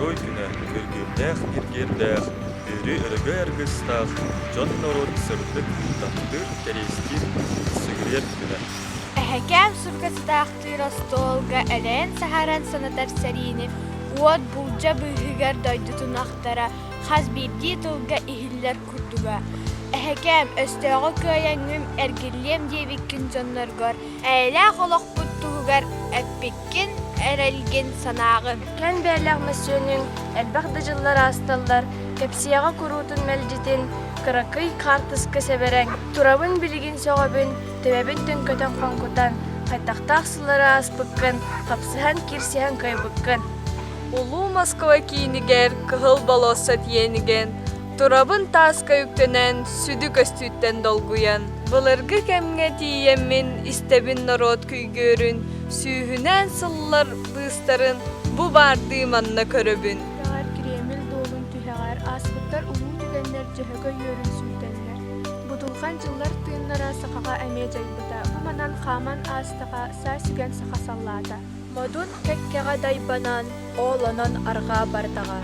Второй күнә көргөмнәх иргердәх, өре өргө әргістақ, жон норот сырдык таттыр тәрестир сыгырер күнә. Әһәкәм сургасыдақтыр остолга әлен сахаран санатар сәрини, уот булжа бүйгер дойдутун ақтара, хаз бирди тулга ихиллер курдуга. Әһәкәм өстөөгө көйәңүм әргерлем дебиккин жонноргор, әйлә холоқ буттугар әппеккин әрәлген санағын. Кән бәләг мәсөнің әлбәқді жыллар асталлар, кәпсияға күрутын мәлжетін, кыракый қартысқы сәбәрәң, турабын білігін соғабын, төбәбін түнкөтен қонқутан, қайтақтақ сылары аспыққын, қапсыхан кирсихан кайбыққын. Улу Москва кейінігер кығыл балоса тиеніген, турабын таска үктенен сүді көстүттен долгуян. Бұлырғы кәмге тиеммін истебін народ күйгөрін, сүйінен сыллар бұстарын бұ барды манна көрөбін. Яғар Кремль долын түләғар аспыттар улу түгенлер жөһөгө йөрін сүйтенлер. Будулған жыллар тыыннара сақаға әме жайбыта, бұ манан қаман астаға са сүген сақа саллада. Модун кәккеға дайбанан, оланан арға бартаға,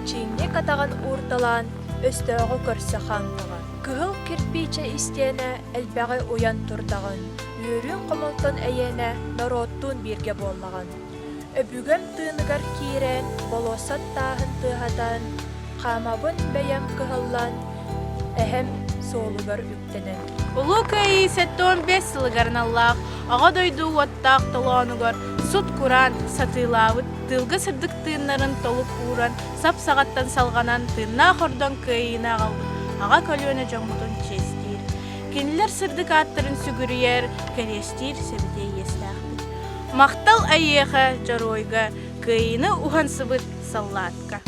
чиңне катаған урталан, өстөөгө көрсө хантаға. Кыһыл кирпиче истене әлбәғі уян турдағын, үйрін қомылтын әйене народтун бирге болмаған. Өбүгем тыыныгар кирен, болосат тағын тыһатан, қамабын бәйем кыһыллан, әһем соолугар үктенен. Улу кайы 15 сылыгарналлах, аға дойду уаттақ толуанугар, суд куран, сатылавыт, тылғы сырдық тыыннарын толуп уран, сап сағаттан салғанан тыынна хордон кайына қалды. Аға көлөне жоңмутун честир. Кенілер сырдық аттырын сүгіріер, кәрестир себете естәқпіт. Мақтал әйеға жаройға, кайыны ухансыбыт саллатка.